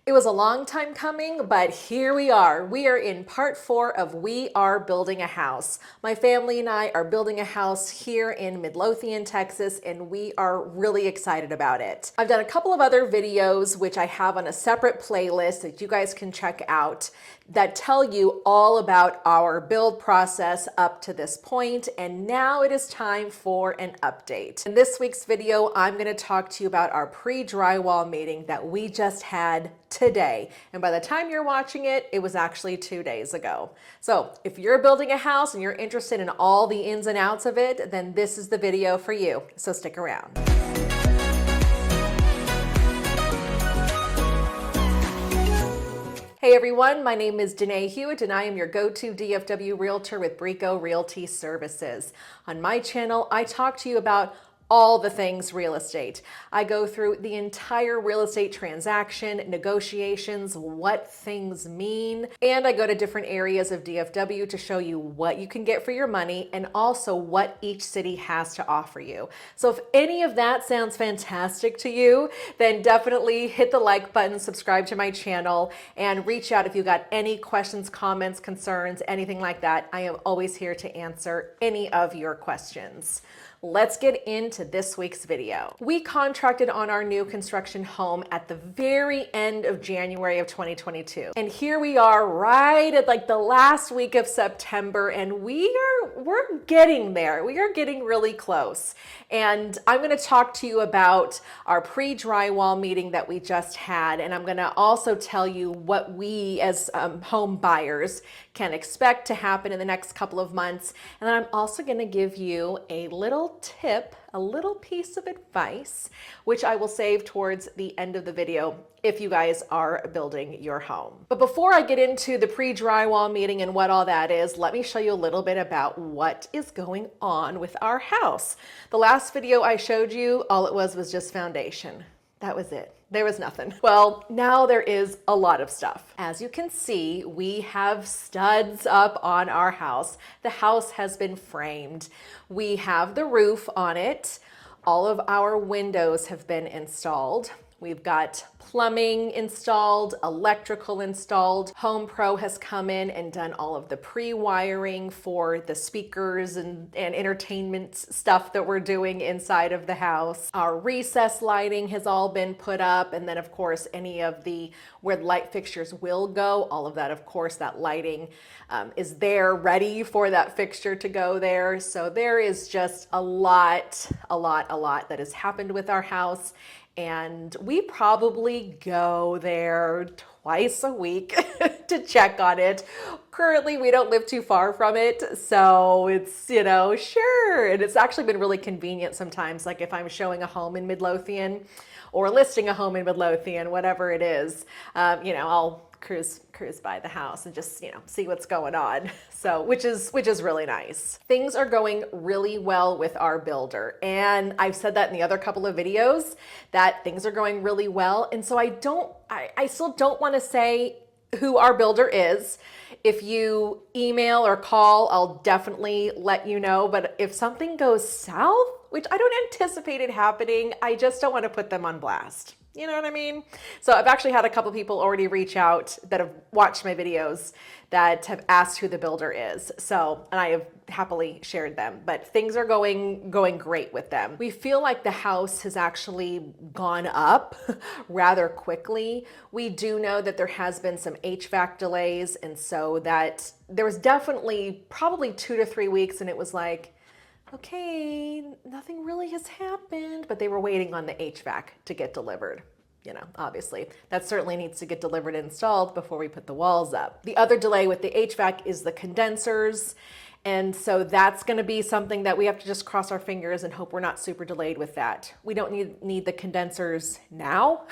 It was a long time coming, but here we are. We are in part 4 of We Are Building a House. My family and I are building a house here in Midlothian, Texas, and we are really excited about it. I've done a couple of other videos, which I have on a separate playlist that you guys can check out, that tell you all about our build process up to this point, and now it is time for an update. In this week's video, I'm going to talk to you about our pre-drywall meeting that we just had today. And by the time you're watching it, it was actually 2 days ago. So if you're building a house and you're interested in all the ins and outs of it, then this is the video for you. So stick around. Hey everyone, my name is Danae Hewitt and I am your go-to DFW realtor with Brico Realty Services. On my channel, I talk to you about all the things real estate. I go through the entire real estate transaction, negotiations, what things mean, and I go to different areas of DFW to show you what you can get for your money and also what each city has to offer you. So if any of that sounds fantastic to you, then definitely hit the like button, subscribe to my channel, and reach out if you got any questions, comments, concerns, anything like that. I am always here to answer any of your questions. Let's get into this week's video. We contracted on our new construction home at the very end of January of 2022. And here we are right at like the last week of September, and we're getting there. We are getting really close. And I'm going to talk to you about our pre-drywall meeting that we just had, and I'm going to also tell you what we as home buyers can expect to happen in the next couple of months. And then I'm also going to give you a little tip, a little piece of advice, which I will save towards the end of the video if you guys are building your home. But before I get into the pre-drywall meeting and what all that is, let me show you a little bit about what is going on with our house. The last video I showed you, all it was just foundation. That was it. There was nothing. Well, now there is a lot of stuff. As you can see, we have studs up on our house. The house has been framed. We have the roof on it. All of our windows have been installed. We've got plumbing installed, electrical installed. Home Pro has come in and done all of the pre-wiring for the speakers and entertainment stuff that we're doing inside of the house. Our recess lighting has all been put up, and then of course any of the where the light fixtures will go, all of that, of course, that lighting is there ready for that fixture to go there. So there is just a lot that has happened with our house. And we probably go there twice a week to check on it. Currently, we don't live too far from it, so it's, sure. And it's actually been really convenient sometimes, like if I'm showing a home in Midlothian or listing a home in Midlothian, whatever it is, I'll cruise by the house and just, see what's going on. So, which is really nice. Things are going really well with our builder. And I've said that in the other couple of videos that things are going really well. And so I still don't want to say who our builder is. If you email or call, I'll definitely let you know. But if something goes south, which I don't anticipate it happening, I just don't want to put them on blast. You know what I mean? So I've actually had a couple people already reach out that have watched my videos that have asked who the builder is. So, and I have happily shared them, but things are going great with them. We feel like the house has actually gone up rather quickly. We do know that there has been some HVAC delays, and so that there was definitely probably 2 to 3 weeks, and it was like, okay, nothing really has happened, but they were waiting on the HVAC to get delivered. Obviously, that certainly needs to get delivered and installed before we put the walls up. The other delay with the HVAC is the condensers. And so that's going to be something that we have to just cross our fingers and hope we're not super delayed with that. We don't need the condensers now,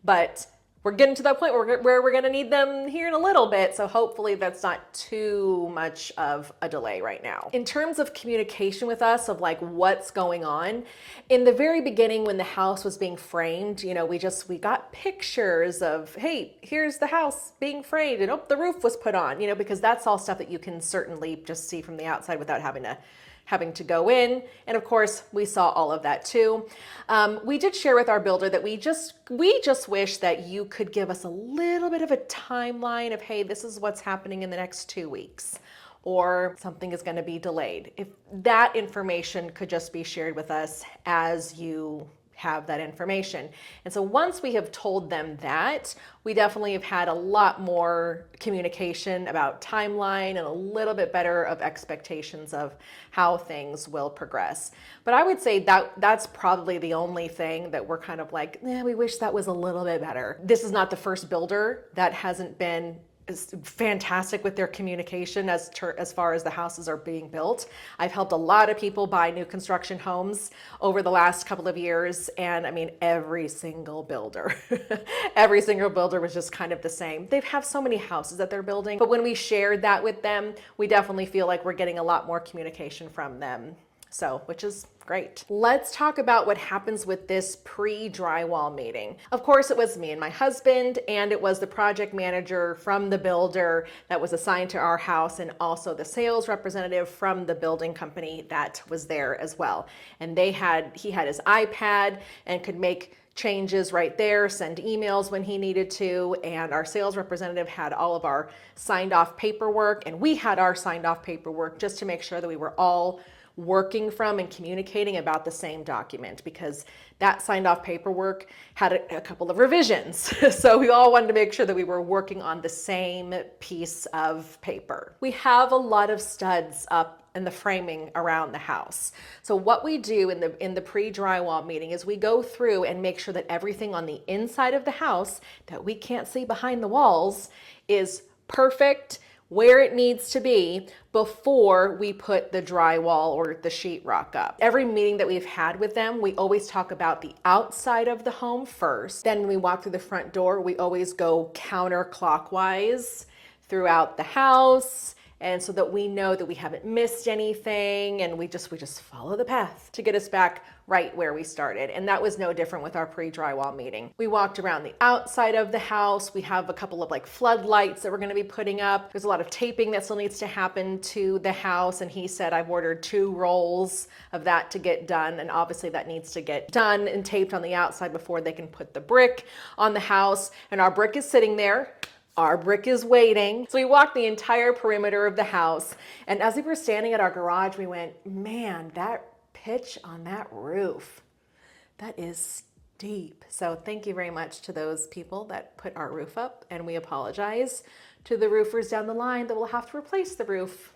but we're getting to that point where we're going to need them here in a little bit. So hopefully that's not too much of a delay right now. In terms of communication with us of like what's going on, in the very beginning when the house was being framed, we got pictures of, hey, here's the house being framed and the roof was put on, because that's all stuff that you can certainly just see from the outside without having to having to go in. And of course, we saw all of that too. We did share with our builder that we just wish that you could give us a little bit of a timeline of, hey, this is what's happening in the next 2 weeks, or something is going to be delayed. If that information could just be shared with us as you have that information. And so once we have told them that, we definitely have had a lot more communication about timeline and a little bit better of expectations of how things will progress. But I would say that that's probably the only thing that we're kind of like, we wish that was a little bit better. This is not the first builder that hasn't been is fantastic with their communication as far as the houses are being built. I've helped a lot of people buy new construction homes over the last couple of years, and I mean every single builder every single builder was just kind of the same. They have so many houses that they're building, but when we shared that with them, we definitely feel like we're getting a lot more communication from them. So, which is great. Let's talk about what happens with this pre-drywall meeting. Of course, it was me and my husband, and it was the project manager from the builder that was assigned to our house, and also the sales representative from the building company that was there as well. And he had his iPad and could make changes right there, send emails when he needed to, and our sales representative had all of our signed off paperwork, and we had our signed off paperwork just to make sure that we were all working from and communicating about the same document, because that signed off paperwork had a couple of revisions. So we all wanted to make sure that we were working on the same piece of paper. We have a lot of studs up in the framing around the house. So what we do in the pre-drywall meeting is we go through and make sure that everything on the inside of the house that we can't see behind the walls is perfect, where it needs to be, before we put the drywall or the sheetrock up. Every meeting that we've had with them, we always talk about the outside of the home first. Then when we walk through the front door, we always go counterclockwise throughout the house, and so that we know that we haven't missed anything, and we just follow the path to get us back right where we started. And that was no different with our pre-drywall meeting. We walked around the outside of the house. We have a couple of floodlights that we're going to be putting up. There's a lot of taping that still needs to happen to the house, and he said I've ordered 2 rolls of that to get done, and obviously that needs to get done and taped on the outside before they can put the brick on the house. And our brick is sitting there. Our brick is waiting. So we walked the entire perimeter of the house, and as we were standing at our garage, we went, man, that pitch on that roof, that is steep. So thank you very much to those people that put our roof up, and we apologize to the roofers down the line that will have to replace the roof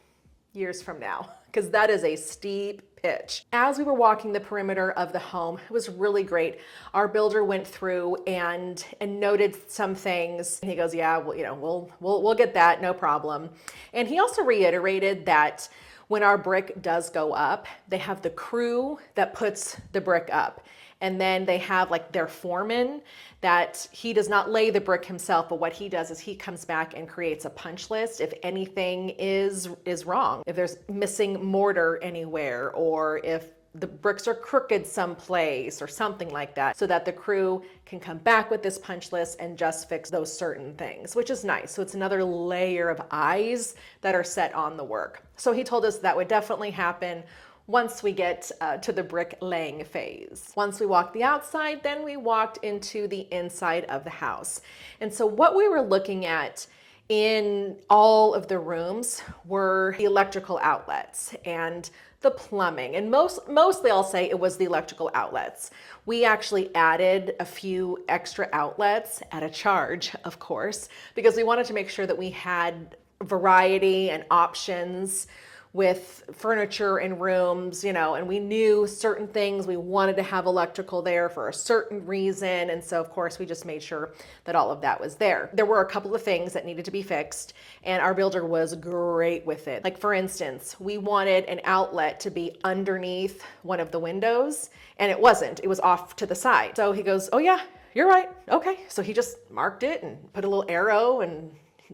years from now, because that is a steep pitch. As we were walking the perimeter of the home, it was really great. Our builder went through and noted some things. He goes, yeah, well, we'll get that, no problem. And he also reiterated that when our brick does go up, they have the crew that puts the brick up. And then they have their foreman that he does not lay the brick himself, but what he does is he comes back and creates a punch list if anything is wrong, if there's missing mortar anywhere, or if the bricks are crooked someplace or something like that, so that the crew can come back with this punch list and just fix those certain things, which is nice. So it's another layer of eyes that are set on the work. So he told us that would definitely happen once we get to the brick laying phase. Once we walked the outside, then we walked into the inside of the house. And so what we were looking at in all of the rooms were the electrical outlets and the plumbing. And mostly I'll say it was the electrical outlets. We actually added a few extra outlets at a charge, of course, because we wanted to make sure that we had variety and options with furniture and rooms, and we knew certain things we wanted to have electrical there for a certain reason. And so of course we just made sure that all of that was there. There were a couple of things that needed to be fixed, and our builder was great with it. Like for instance, we wanted an outlet to be underneath one of the windows, and it wasn't, it was off to the side. So he goes, oh yeah, you're right. Okay. So he just marked it and put a little arrow, and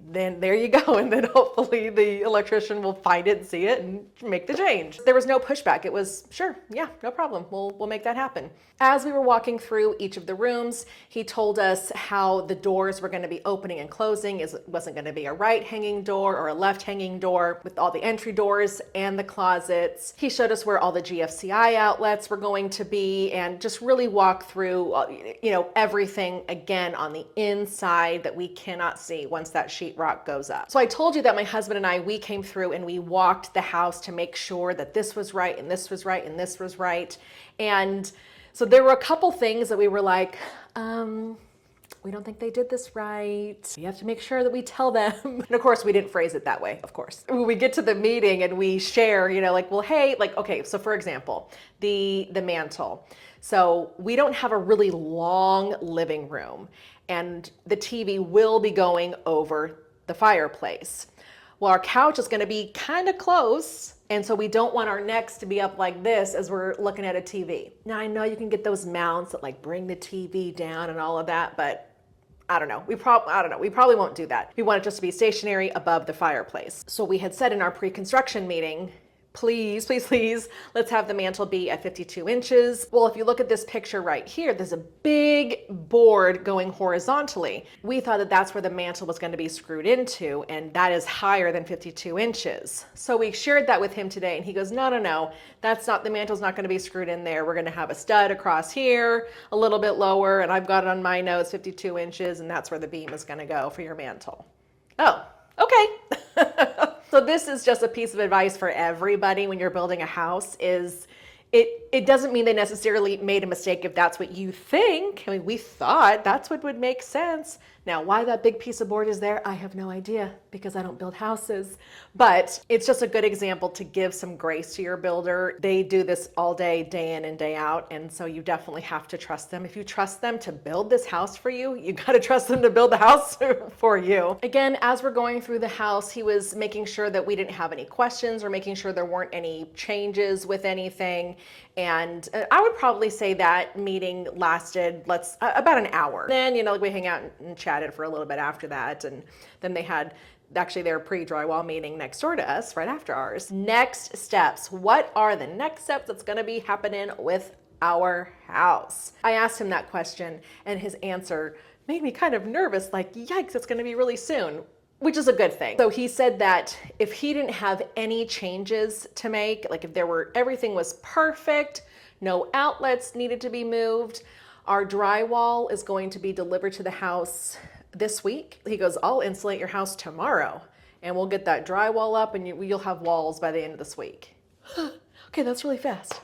then there you go. And then hopefully the electrician will find it and see it and make the change. There was no pushback. It was, sure, yeah, no problem. We'll make that happen. As we were walking through each of the rooms, he told us how the doors were going to be opening and closing. It wasn't going to be a right hanging door or a left hanging door with all the entry doors and the closets. He showed us where all the GFCI outlets were going to be and just really walk through, everything again on the inside that we cannot see once that sheetrock goes up. So I told you that my husband and I, we came through and we walked the house to make sure that this was right and this was right and this was right. And so there were a couple things that we were like, we don't think they did this right. We have to make sure that we tell them. And of course, we didn't phrase it that way, of course. When we get to the meeting and we share, well, hey, okay, so for example, the mantle. So we don't have a really long living room and the TV will be going over the fireplace. Well, our couch is gonna be kind of close. And so we don't want our necks to be up like this as we're looking at a TV. Now I know you can get those mounts that bring the TV down and all of that, but I don't know. We probably won't do that. We want it just to be stationary above the fireplace. So we had said in our pre-construction meeting, please, please, please, let's have the mantle be at 52 inches. Well, if you look at this picture right here, there's a big board going horizontally. We thought that that's where the mantle was going to be screwed into, and that is higher than 52 inches. So we shared that with him today, and he goes, no, the mantle's not going to be screwed in there. We're going to have a stud across here, a little bit lower, and I've got it on my notes, 52 inches, and that's where the beam is going to go for your mantle. Oh, okay. So this is just a piece of advice for everybody when you're building a house is it doesn't mean they necessarily made a mistake if that's what you think. I mean, we thought that's what would make sense. Now, why that big piece of board is there, I have no idea because I don't build houses. But it's just a good example to give some grace to your builder. They do this all day in and day out. And so you definitely have to trust them. If you trust them to build this house for you, you got to trust them to build the house for you. Again, as we're going through the house, he was making sure that we didn't have any questions or making sure there weren't any changes with anything. And I would probably say that meeting lasted about an hour. Then, we hang out and chatted for a little bit after that. And then they had their pre-drywall meeting next door to us right after ours. Next steps. What are the next steps that's going to be happening with our house? I asked him that question and his answer made me kind of nervous, yikes, it's going to be really soon. Which is a good thing. So he said that if he didn't have any changes to make, if everything was perfect, no outlets needed to be moved, our drywall is going to be delivered to the house this week. He goes, I'll insulate your house tomorrow and we'll get that drywall up and you'll have walls by the end of this week. Okay, that's really fast.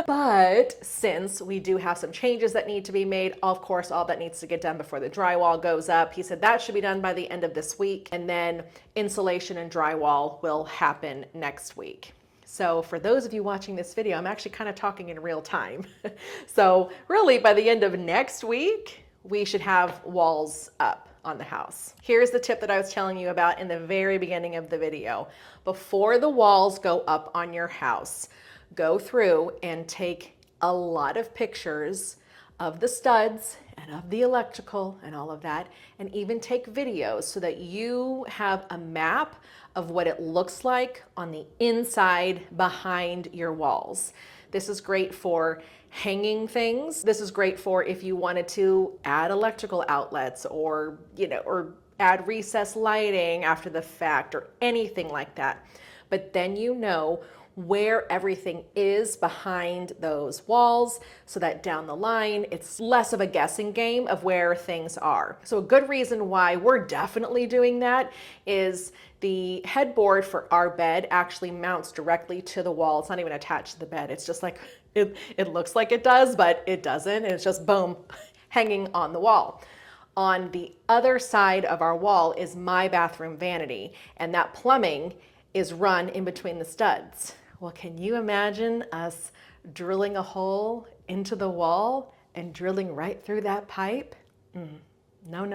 But since we do have some changes that need to be made, of course, all that needs to get done before the drywall goes up. He said that should be done by the end of this week. And then insulation and drywall will happen next week. So for those of you watching this video, I'm actually kind of talking in real time. So really by the end of next week, we should have walls up on the house. Here's the tip that I was telling you about in the very beginning of the video. Before the walls go up on your house, go through and take a lot of pictures of the studs and of the electrical and all of that, and even take videos so that you have a map of what it looks like on the inside behind your walls. This is great for hanging things. This is great for if you wanted to add electrical outlets or add recessed lighting after the fact or anything like that. But then you know where everything is behind those walls so that down the line, it's less of a guessing game of where things are. So a good reason why we're definitely doing that is the headboard for our bed actually mounts directly to the wall. It's not even attached to the bed. It's just it looks like it does, but it doesn't. It's just boom, hanging on the wall. On the other side of our wall is my bathroom vanity, and that plumbing is run in between the studs. Well, can you imagine us drilling a hole into the wall and drilling right through that pipe? No.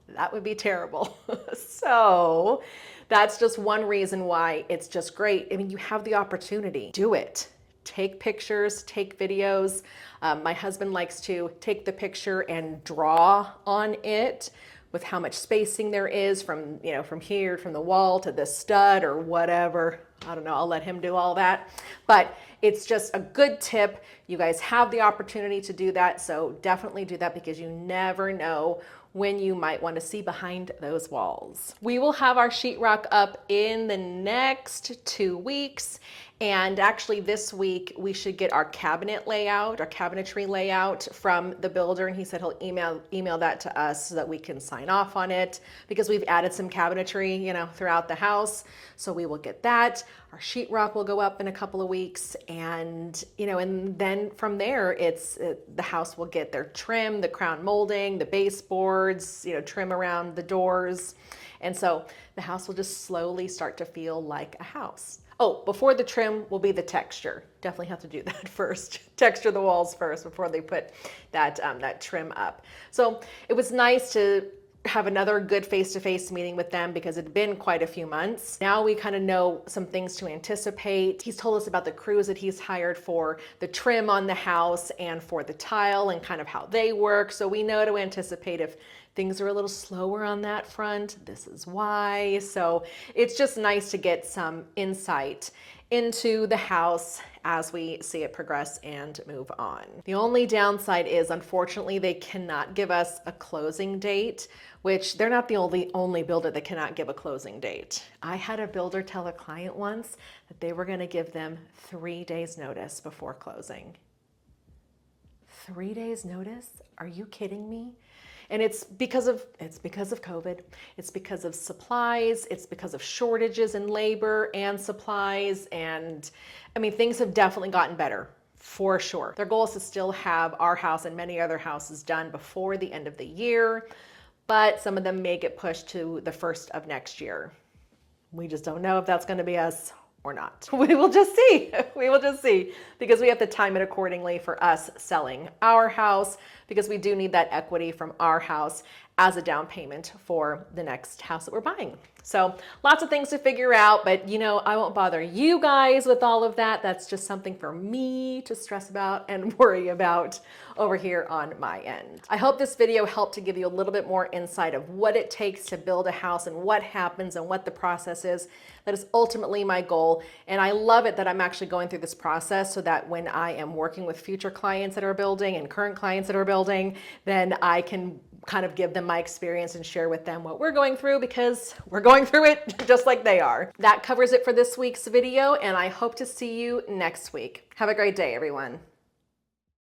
That would be terrible. So that's just one reason why it's just great. I mean, you have the opportunity. Do it. Take pictures, take videos. My husband likes to take the picture and draw on it with how much spacing there is from, from here, from the wall to the stud or whatever. I don't know, I'll let him do all that. But it's just a good tip. You guys have the opportunity to do that, so definitely do that because you never know when you might want to see behind those walls. We will have our sheetrock up in the next 2 weeks. And actually this week we should get our cabinet layout, our cabinetry layout from the builder. And he said he'll email that to us so that we can sign off on it because we've added some cabinetry, throughout the house. So we will get that. Our sheetrock will go up in a couple of weeks. And, and then from there, the house will get their trim, the crown molding, the baseboards, trim around the doors. And so the house will just slowly start to feel like a house. Oh, before the trim will be the texture. Definitely have to do that first. Texture the walls first before they put that trim up. So it was nice to have another good face-to-face meeting with them because it had been quite a few months. Now we kind of know some things to anticipate. He's told us about the crews that he's hired for the trim on the house and for the tile and kind of how they work. So we know to anticipate if things are a little slower on that front, this is why. So it's just nice to get some insight into the house as we see it progress and move on. The only downside is, unfortunately, they cannot give us a closing date, which they're not the only builder that cannot give a closing date. I had a builder tell a client once that they were going to give them 3 days notice before closing. 3 days notice? Are you kidding me? And it's because of COVID. It's because of supplies. It's because of shortages in labor and supplies. And I mean, things have definitely gotten better for sure. Their goal is to still have our house and many other houses done before the end of the year, but some of them may get pushed to the first of next year. We just don't know if that's going to be us or not. We will just see. We will just see because we have to time it accordingly for us selling our house because we do need that equity from our house as a down payment for the next house that we're buying. So lots of things to figure out, but I won't bother you guys with all of that. That's just something for me to stress about and worry about over here on my end. I hope this video helped to give you a little bit more insight of what it takes to build a house and what happens and what the process is. That is ultimately my goal. And I love it that I'm actually going through this process so that when I am working with future clients that are building and current clients that are building, then I can kind of give them my experience and share with them what we're going through because we're going through it just like they are. That covers it for this week's video, and I hope to see you next week. Have a great day, everyone.